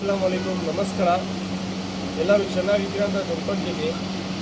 ಅಸ್ಸಲಾಮು ಅಲೈಕುಮ್, ನಮಸ್ಕಾರ. ಎಲ್ಲರೂ ಚೆನ್ನಾಗಿದ್ದೀರಾ ಅಂತ ತಿಳ್ಕೊತೀನಿ.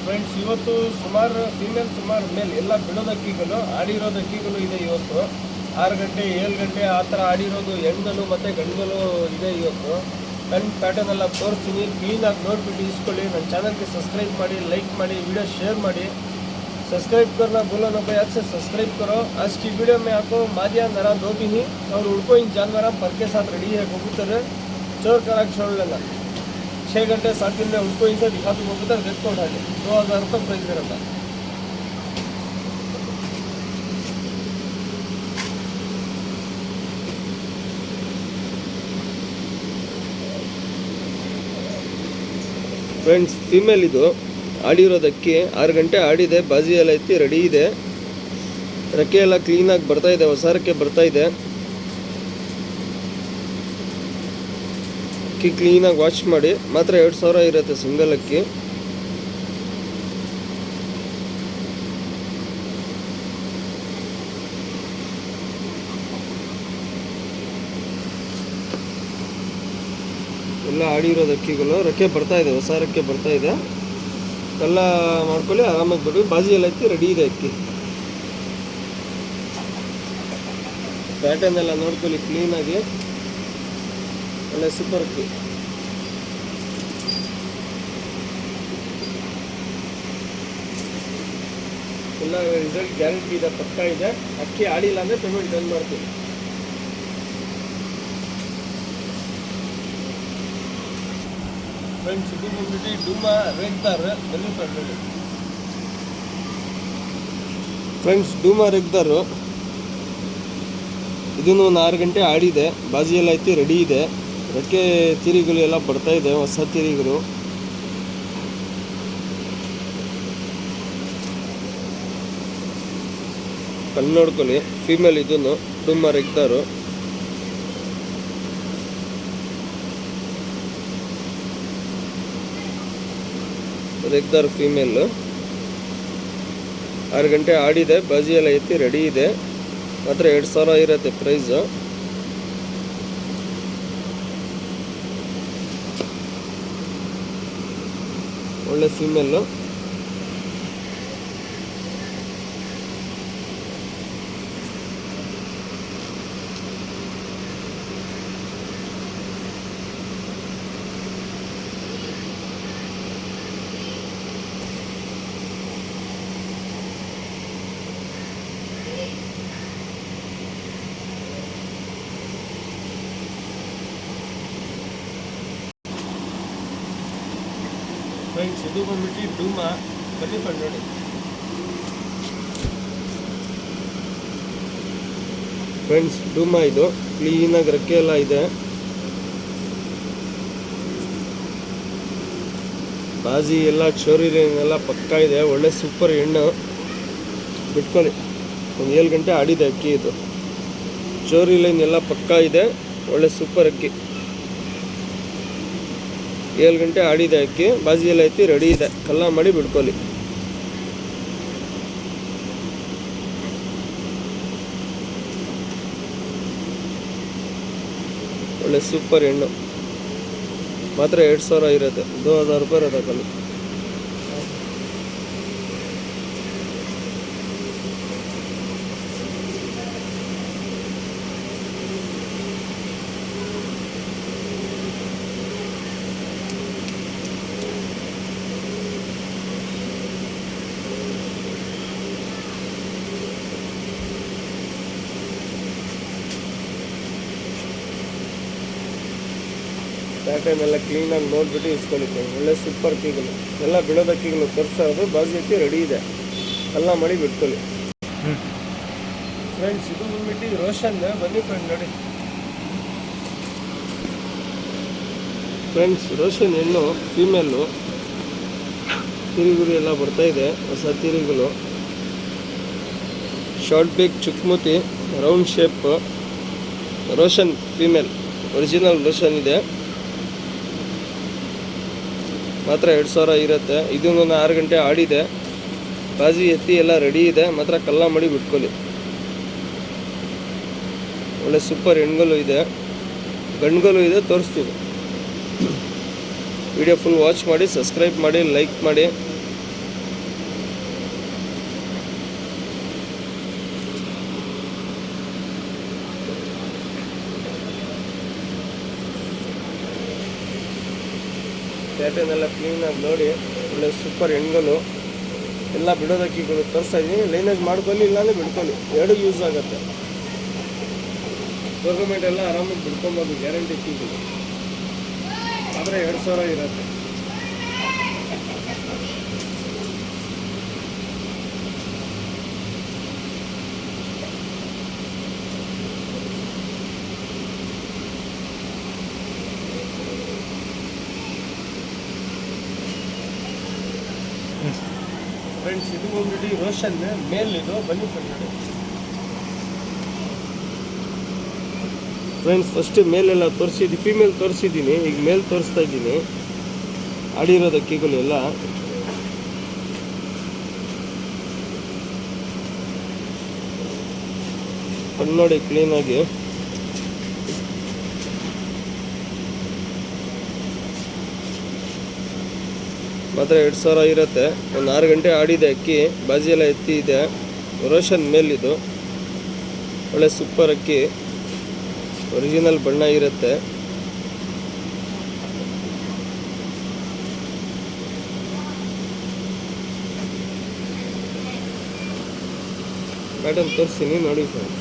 ಫ್ರೆಂಡ್ಸ್, ಇವತ್ತು ಸುಮಾರು ಫೀಮೇಲ್ ಸುಮಾರು ಮೇಲ್ ಎಲ್ಲ ಬಿಡೋದು ಅಕ್ಕಿಗಳು, ಆಡಿರೋದು ಅಕ್ಕಿಗಳು ಇದೆ. ಇವತ್ತು 6 ಗಂಟೆ 7 ಗಂಟೆ ಆ ಥರ ಆಡಿರೋದು ಹೆಣ್ಗಳು ಮತ್ತು ಗಂಡುಗಳು ಇದೆ. ಇವತ್ತು ನನ್ನ ಪ್ಯಾಟರ್ನ್ ಎಲ್ಲ ತೋರಿಸ್ತೀನಿ. ಕ್ಲೀನಾಗಿ ನೋಡಿಬಿಟ್ಟು ಇಸ್ಕೊಳ್ಳಿ. ನನ್ನ ಚಾನಲ್ಗೆ ಸಬ್ಸ್ಕ್ರೈಬ್ ಮಾಡಿ, ಲೈಕ್ ಮಾಡಿ, विडियो शेयर ಮಾಡಿ. सब्सक्राइब करना बोलो ना भाई, आज से सब्सक्राइब करो. आज की वीडियो में आपको मादिया नरा दो भी ही और उनको इन जानवर पर के साथ रेडी है. कबूतर चोर करा छोड़ लेना. 6 घंटे 7 दिन में उनको इनसे दिखा दूँ. कबूतर रेट को उठा के 2000 रुपये प्राइस रहता. ಫ್ರೆಂಡ್ಸ್, ಫೀಮೇಲ್ ಇದು ಆಡಿರೋದಕ್ಕೆ 6 ಗಂಟೆ ಆಡಿದೆ. ಬಾಜಿ ಎಲ್ಲ ಐತಿ, ರೆಡಿ ಇದೆ. ರೆಕ್ಕೆ ಎಲ್ಲ ಕ್ಲೀನಾಗಿ ಬರ್ತಾ ಇದೆ, ಹೊಸ ರೆಕ್ಕೆ ಬರ್ತಾ ಇದೆ. ಅಕ್ಕಿ ಕ್ಲೀನಾಗಿ ವಾಶ್ ಮಾಡಿ. ಮಾತ್ರ 2000 ಇರುತ್ತೆ ಸಿಂಗಲ್ ಅಕ್ಕಿ. ಎಲ್ಲ ಆಡಿರೋದು ಅಕ್ಕಿಗಳು. ರೆಕ್ಕೆ ಬರ್ತಾ ಇದೆ, ಹೊಸ ರೆಕ್ಕೆ ಬರ್ತಾ ಇದೆ. ಎಲ್ಲ ಮಾಡ್ಕೊಳ್ಳಿ, ಆರಾಮಾಗಿ ಬಿಡಿ. ಬಾಜಿ ಎಲ್ಲ ಐತಿ, ರೆಡಿ ಇದೆ ಅಕ್ಕಿ. ಪ್ಯಾಟರ್ನ್ ಎಲ್ಲ ನೋಡ್ಕೊಳ್ಳಿ ಕ್ಲೀನಾಗಿ. ಒಳ್ಳೆ ಸೂಪರ್ ಅಕ್ಕಿ. ಎಲ್ಲ ರಿಸಲ್ಟ್ ಗ್ಯಾರಂಟಿ ಇದೆ, ಪಕ್ಕ ಇದೆ. ಅಕ್ಕಿ ಆಡಿಲ್ಲ ಅಂದರೆ ಪೇಮೆಂಟ್ ಡನ್ ಮಾಡ್ತೀವಿ. ಫ್ರೆಂಡ್ಸ್, ಇದು ಬಂದ್ಬಿಟ್ಟು ಡುಮಾ ರೆಗ್ದಾರ್. ಬನ್ನಿ ಫ್ರೆಂಡ್ಸ್, ಡುಮಾ ರೆಗ್ದಾರು. ಇದನ್ನು 6 ಗಂಟೆ ಆಡಿದೆ. ಬಾಜಿ ಎಲ್ಲ ಐತಿ, ರೆಡಿ ಇದೆ. ರೆಕ್ಕೆ ತಿರಿಗಳು ಎಲ್ಲ ಬರ್ತಾ ಇದೆ, ಹೊಸ ತಿರಿಗಳು. ಕಣ್ಣು ನೋಡ್ಕೊಳ್ಳಿ. ಫೀಮೇಲ್ ಇದನ್ನು ಡುಮಾ ರೆಗ್ದಾರು. ರೆಗ್ದಾರ್ ಫೀಮೇಲ್ 6 ಗಂಟೆ ಆಡಿದೆ. ಬಾಜಿ ಎಲ್ಲ ಐತಿ, ರೆಡಿ ಇದೆ. ಮಾತ್ರ 2000 ಇರುತ್ತೆ ಪ್ರೈಸು. ಒಳ್ಳೆ ಫೀಮೇಲು. ಫ್ರೆಂಡ್ಸ್, ಇದು ಬಂದ್ಬಿಟ್ಟು ಡುಮಾ. ಬನ್ನಿ ಫ್ರೆಂಡ್ ನೋಡಿ. ಫ್ರೆಂಡ್ಸ್, ಡುಮಾ ಇದು ಕ್ಲೀನಾಗಿ ರೆಕ್ಕೆ ಎಲ್ಲ ಇದೆ. ಬಾಜಿ ಎಲ್ಲ ಚೋರಿ ಎಲ್ಲ ಪಕ್ಕ ಇದೆ. ಒಳ್ಳೆ ಸೂಪರ್ ಹೆಣ್ಣು. ಬಿಟ್ಕೊಳ್ಳಿ. ಒಂದು 7 ಗಂಟೆ ಆಡಿದೆ ಅಕ್ಕಿ ಇದು. ಚೋರಿ ಲೈನ್ ಎಲ್ಲ ಪಕ್ಕ ಇದೆ. ಒಳ್ಳೆ ಸೂಪರ್ ಅಕ್ಕಿ. 7 ಗಂಟೆ ಆಡಿದೆ ಅಕ್ಕಿ. ಬಾಜಿ ಎಲ್ಲ ಐತಿ, ರೆಡಿ ಇದೆ. ಕಲ್ಲ ಮಾಡಿ ಬಿಡ್ಕೊಳ್ಳಿ. ಒಳ್ಳೆ ಸೂಪರ್ ಹೆಣ್ಣು. ಮಾತ್ರ 2000 ಇರುತ್ತೆ. 2000 ರೂಪಾಯಿ ಇರುತ್ತೆ ಕಲ್ಲು. ಪ್ಯಾಟರ್ನ್ ಎಲ್ಲ ಕ್ಲೀನಾಗಿ ನೋಡಿಬಿಟ್ಟು ಇಸ್ಕೊಳ್ಳಿ. ಒಳ್ಳೆ ಸೂಪರ್ ಅಕ್ಕಿಗಳು. ಎಲ್ಲ ಬಿಡೋದು ಅಕ್ಕಿಗಳು ತರಿಸೋದು. ಬಾಜಿ ಅಕ್ಕಿ ರೆಡಿ ಇದೆ. ಎಲ್ಲ ಮಾಡಿ ಬಿಟ್ಕೊಳ್ಳಿ. ಫ್ರೆಂಡ್ಸ್, ಇದು ಬಂದ್ಬಿಟ್ಟು ರೋಷನ್. ಬನ್ನಿ ಫ್ರೆಂಡ್ ನೋಡಿ. ಫ್ರೆಂಡ್ಸ್, ರೋಷನ್ ಹೆಣ್ಣು ಫೀಮೇಲು. ತಿರಿಗುರಿ ಎಲ್ಲ ಬರ್ತಾ ಇದೆ, ಹೊಸ ತಿರಿಗಳು. ಶಾರ್ಟ್ ಬೇಕ್, ಚುಕ್ಮುತಿ, ರೌಂಡ್ ಶೇಪ್. ರೋಷನ್ ಫೀಮೇಲ್, ಒರಿಜಿನಲ್ ರೋಷನ್ ಇದೆ. ಮಾತ್ರ 2000 ಇರುತ್ತೆ. ಇದನ್ನು 6 ಗಂಟೆ ಆಡಿದೆ. ಬಾಜಿ ಎತ್ತಿ ಎಲ್ಲ ರೆಡಿ ಇದೆ. ಮಾತ್ರ ಕಲ್ಲ ಮಾಡಿ ಬಿಟ್ಕೊಳ್ಳಿ. ಒಳ್ಳೆ ಸೂಪರ್ ಹೆಣ್ಗಲ್ಲು ಇದೆ, ಗಂಡುಗಲ್ಲು ಇದೆ, ತೋರಿಸ್ತೀವಿ. ವಿಡಿಯೋ ಫುಲ್ ವಾಚ್ ಮಾಡಿ, ಸಬ್ಸ್ಕ್ರೈಬ್ ಮಾಡಿ, ಲೈಕ್ ಮಾಡಿ. ಪ್ಯಾಟರ್ನ್ ಎಲ್ಲ ಕ್ಲೀನಾಗಿ ನೋಡಿ, ಒಳ್ಳೆ ಸೂಪರ್ ಹೆಣ್ಗಳು ಎಲ್ಲ ಬಿಡೋದಕ್ಕಿಗಳು ತರಿಸ್ತಾ ಇದ್ದೀನಿ. ಲೈನೇಜ್ ಮಾಡ್ಕೊಳ್ಳಿ, ಇಲ್ಲಾಂದರೆ ಬಿಡ್ಕೊಳ್ಳಿ, ಎರಡು ಯೂಸ್ ಆಗುತ್ತೆ. ಗೌರ್ಮೆಂಟ್ ಎಲ್ಲ ಆರಾಮಾಗಿ ಬಿಡ್ಕೊಬೋದು, ಗ್ಯಾರಂಟಿ ಕೀಗಳು. ಆದರೆ 2000 ಇರುತ್ತೆ. ಫ್ರೆಂಡ್ಸ್, ಇದು ಬಂದ್ಬಿಟ್ಟು ರೋಷನ್ ಮೇಲ್, ಇದು ಬನ್ನಿ ಫ್ರೆಂಡ್ಸ್. ಫಸ್ಟ್ ಮೇಲೆಲ್ಲ ತೋರಿಸಿದ್ದೀನಿ, ಫೀಮೇಲ್ ತೋರಿಸಿದ್ದೀನಿ, ಈಗ ಮೇಲ್ ತೋರಿಸ್ತಾ ಇದ್ದೀನಿ. ಆಡಿರೋದ ಕೀಗಳು ಎಲ್ಲ ನೋಡಿ ಕ್ಲೀನಾಗಿ. ಮಾತ್ರ 2000 ಇರುತ್ತೆ. ಒಂದು 6 ಗಂಟೆ ಆಡಿದೆ ಅಕ್ಕಿ, ಬಾಜಿ ಎಲ್ಲ ಎತ್ತಿ ಇದೆ. ರೋಷನ್ ಮೇಲಿದು ಒಳ್ಳೆ ಸೂಪರ್ ಅಕ್ಕಿ, ಒರಿಜಿನಲ್ ಬಣ್ಣ ಇರುತ್ತೆ. ಪ್ಯಾಟರ್ನ್ ತೋರಿಸ್ತೀನಿ ನೋಡಿ ಸರ್.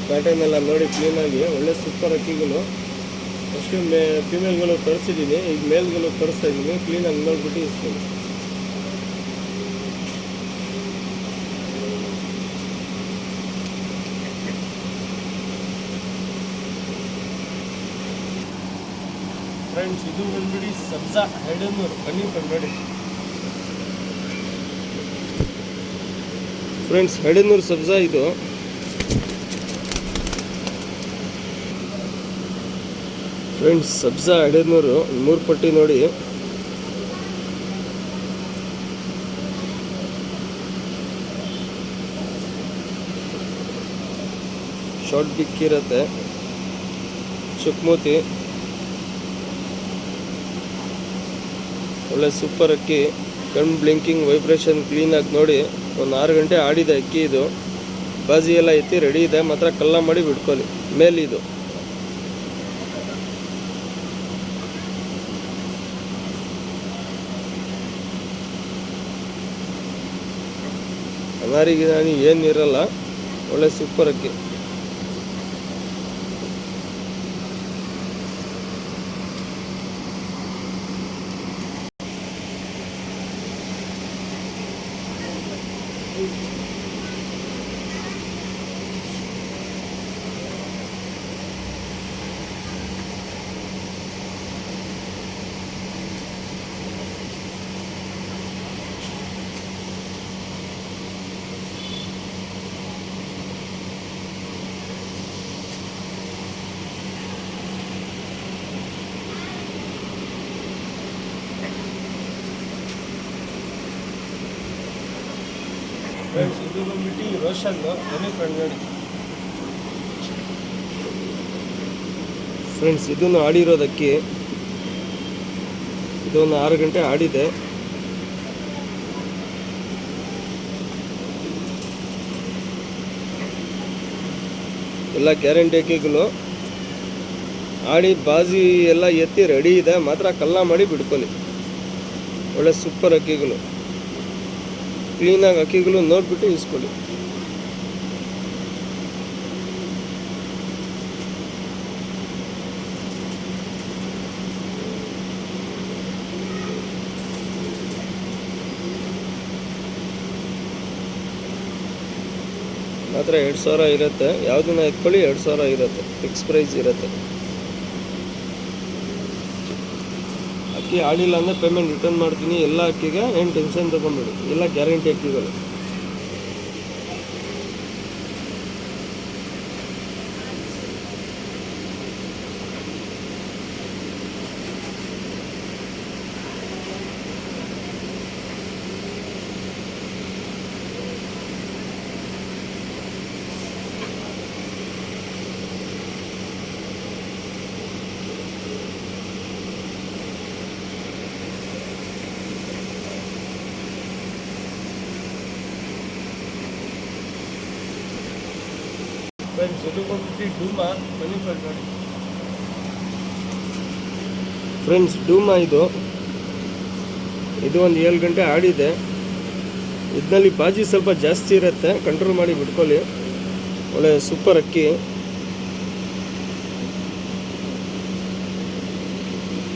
ಪ್ಯಾಟರ್ನ್ ಎಲ್ಲ ನೋಡಿ ಕ್ಲೀನಾಗಿ, ಒಳ್ಳೆ ಸೂಪರ್ ಅಕ್ಕಿಗಳು. ಫಸ್ಟು ಫಿಮೇಲ್ಗಳು ತರಿಸಿದ್ದೀನಿ, ಈಗ ಮೇಲ್ಗಳು ತರಿಸ್ತಾ ಇದ್ದೀನಿ. ಕ್ಲೀನಾಗಿ ನೋಡ್ಬಿಟ್ಟು ಇಸ್ತೀನಿ. ಫ್ರೆಂಡ್ಸ್, ಇದು ಬಂದ್ಬಿಡಿ ಸಬ್ಜಾ ಹೆಡನ್ನೂರು, ಬನ್ನಿ ನೋಡಿ ಫ್ರೆಂಡ್ಸ್. ಹೆಡನ್ನೂರು ಸಬ್ಜಾ ಇದು. ಫ್ರೆಂಡ್ಸ್, ಸಬ್ಜಾ ಹೆಡನ್ನೂರು 3 ಪಟ್ಟಿ ನೋಡಿ. ಶಾರ್ಟ್ ಬಿಕ್ ಇರುತ್ತೆ, ಚುಕ್ಮೂತಿ, ಒಳ್ಳೆ ಸೂಪರ್ ಅಕ್ಕಿ. ಕಣ್ ಬ್ಲಿಂಕಿಂಗ್, ವೈಬ್ರೇಷನ್ ಕ್ಲೀನಾಗಿ ನೋಡಿ. ಒಂದು 6 ಗಂಟೆ ಆಡಿದೆ ಅಕ್ಕಿ ಇದು. ಬಾಜಿ ಎಲ್ಲ ಎತ್ತಿ ರೆಡಿ ಇದೆ, ಮಾತ್ರ ಕಲ್ಲ ಮಾಡಿ ಬಿಡ್ಕೊಳ್ಳಿ. ಮೇಲಿದು ಅನಾರಿಗೆ ಏನಿರಲ್ಲ, ಒಳ್ಳೆ ಸೂಪರ್ ಅಕ್ಕಿ. ಫ್ರೆಂಡ್ಸ್, ಇದು ಬಂದ್ಬಿಟ್ಟು ರೋಷನ್, ಬನ್ನಿ ನೋಡಿ ಫ್ರೆಂಡ್ಸ್. ಇದನ್ನು ಆಡಿರೋದಕ್ಕೆ ಇದೊಂದು 6 ಗಂಟೆ ಆಡಿದೆ. ಎಲ್ಲ ಗ್ಯಾರಂಟಿ ಅಕ್ಕಿಗಳು. ಆಡಿ ಬಾಜಿ ಎಲ್ಲ ಎತ್ತಿ ರೆಡಿ ಇದೆ, ಮಾತ್ರ ಕಲ್ಲ ಮಾಡಿ ಬಿಡ್ಕೊಳ್ಳಿ. ಒಳ್ಳೆ ಸೂಪರ್ ಅಕ್ಕಿಗಳು. ಕ್ಲೀನಾಗಿ ಅಕ್ಕಿಗಳು ನೋಡಿಬಿಟ್ಟು ಇಸ್ಕೊಳ್ಳಿ. ಮಾತ್ರ 2000 ಇರುತ್ತೆ. ಯಾವುದನ್ನ ಎತ್ಕೊಳ್ಳಿ 2000 ಇರುತ್ತೆ, ಫಿಕ್ಸ್ ಪ್ರೈಸ್ ಇರುತ್ತೆ. ಅಕ್ಕಿ ಆಡಿಲ್ಲ ಅಂದರೆ ಪೇಮೆಂಟ್ ರಿಟರ್ನ್ ಮಾಡ್ತೀನಿ. ಎಲ್ಲ ಅಕ್ಕಿಗೆ ಏನು ಟೆನ್ಷನ್ ತೊಗೊಂಬೇಡಿ, ಎಲ್ಲ ಗ್ಯಾರಂಟಿ ಅಕ್ಕಿಗಳು. ಫ್ರೆಂಡ್ಸ್ ಇದು ಬಂದ್ಬಿಟ್ಟು ಡೂಮಾ ಬನ್ನಿ ಫ್ರೆಂಡ್ ನೋಡಿ ಫ್ರೆಂಡ್ಸ್ ಡೂಮಾ ಇದು ಒಂದು 7 ಗಂಟೆ ಆಡಿದೆ. ಇದರಲ್ಲಿ ಬಾಜಿ ಸ್ವಲ್ಪ ಜಾಸ್ತಿ ಇರುತ್ತೆ, ಕಂಟ್ರೋಲ್ ಮಾಡಿ ಬಿಟ್ಕೊಳ್ಳಿ. ಒಳ್ಳೆ ಸೂಪರ್ ಅಕ್ಕಿ.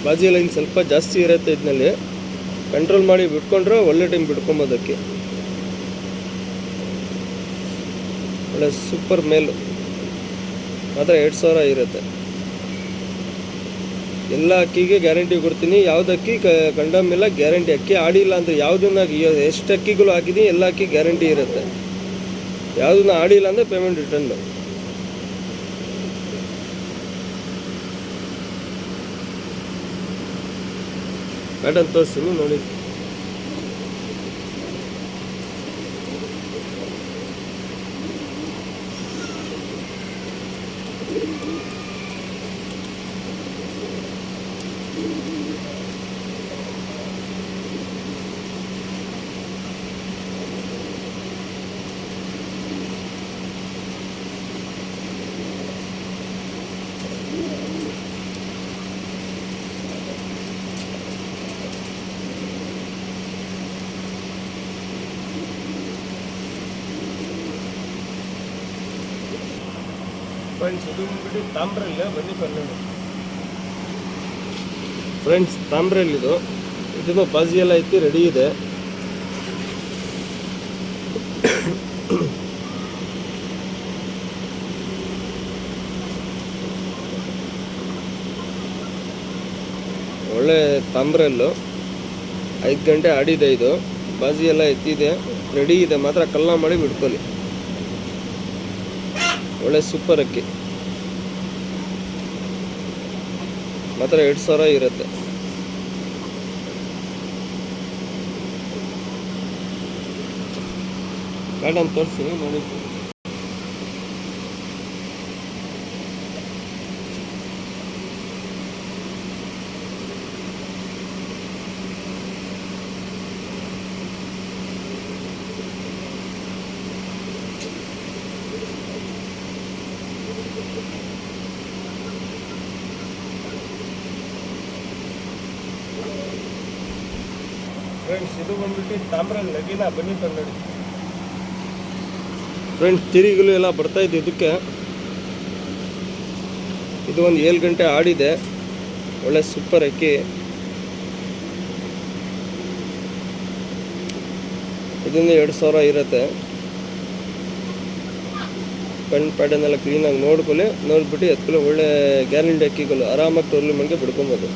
ಬಾಜಿ ಎಲ್ಲ ಇಲ್ಲಿ ಸ್ವಲ್ಪ ಜಾಸ್ತಿ ಇರುತ್ತೆ, ಇದರಲ್ಲಿ ಕಂಟ್ರೋಲ್ ಮಾಡಿ ಬಿಟ್ಕೊಂಡ್ರೆ ಒಳ್ಳೆ ಟೈಮ್ ಬಿಟ್ಕೊಬೋದಕ್ಕೆ. ಒಳ್ಳೆ ಸೂಪರ್ ಮೇಲು ಮಾತ್ರ 2000 ಇರುತ್ತೆ. ಎಲ್ಲ ಅಕ್ಕಿಗೆ ಗ್ಯಾರಂಟಿ ಕೊಡ್ತೀನಿ. ಯಾವ್ದು ಅಕ್ಕಿ ಕಂಡಮ್ ಇಲ್ಲ, ಗ್ಯಾರಂಟಿ. ಅಕ್ಕಿ ಆಡಿಲ್ಲ ಅಂದರೆ ಯಾವುದನ್ನ ಎಷ್ಟು ಅಕ್ಕಿಗಳು ಹಾಕಿದ್ದೀನಿ ಎಲ್ಲ ಅಕ್ಕಿ ಗ್ಯಾರಂಟಿ ಇರುತ್ತೆ. ಯಾವುದನ್ನ ಆಡಿಲ್ಲ ಅಂದರೆ ಪೇಮೆಂಟ್ ರಿಟರ್ನ್. ಪ್ಯಾಟರ್ನ್ ತೋರಿಸ್ತೀನಿ ನೋಡಿ. ಫ್ರೆಂಡ್ಸ್ ಇದು ಬಂದ್ಬಿಟ್ಟು ತಾಮ್ರಲ್ಲಿ ಬನ್ನಿ ನೋಡಿ ಫ್ರೆಂಡ್ಸ್, ತಾಮ್ರಲ್ಲಿ ಇದನ್ನು ಬಾಜಿ ಎಲ್ಲ ಐತಿ, ರೆಡಿ ಇದೆ. ಒಳ್ಳೆ ತಾಮ್ರಲ್ಲು 5 ಗಂಟೆ ಆಡಿದೆ. ಇದು ಬಾಜಿ ಎಲ್ಲ ಎತ್ತಿದೆ, ರೆಡಿ ಇದೆ. ಮಾತ್ರ ಕಲ್ಲ ಮಾಡಿ ಬಿಡ್ಕೊಳ್ಳಿ. ಒಳ್ಳೆ ಸೂಪರ್ ಅಕ್ಕಿ ಮಾತ್ರ 2000 ಇರುತ್ತೆ. ಮೇಡಮ್ ತೋರಿಸ್ತೀನಿ ನೋಡಿ. ಫ್ರೆಂಡ್ಸ್ ಇದು ಬಂದ್ಬಿಟ್ಟು ತಾಮ್ರ ಲಗಿನ ಬನ್ನಿ ನೋಡಿ ಫ್ರೆಂಡ್ಸ್. ತಿರಿಗಳು ಎಲ್ಲ ಬರ್ತಾ ಇದೆ ಇದಕ್ಕೆ. ಇದು ಒಂದು 7 ಗಂಟೆ ಆಡಿದೆ. ಒಳ್ಳೆ ಸೂಪರ್ ಅಕ್ಕಿ. ಇದನ್ನು 2000 ಇರುತ್ತೆ. ಕಣ್ಣು ಪ್ಯಾಟರ್ನ್ ಎಲ್ಲ ಕ್ಲೀನಾಗಿ ನೋಡ್ಬಿಟ್ಟು ಎತ್ಕೊಳ್ಳಿ. ಒಳ್ಳೆ ಗ್ಯಾರಂಟಿ ಅಕ್ಕಿಗಳು ಆರಾಮಾಗಿ ಟೋರ್ಲಿ ಮನೆಗೆ ಬಿಡ್ಕೊಬೋದು.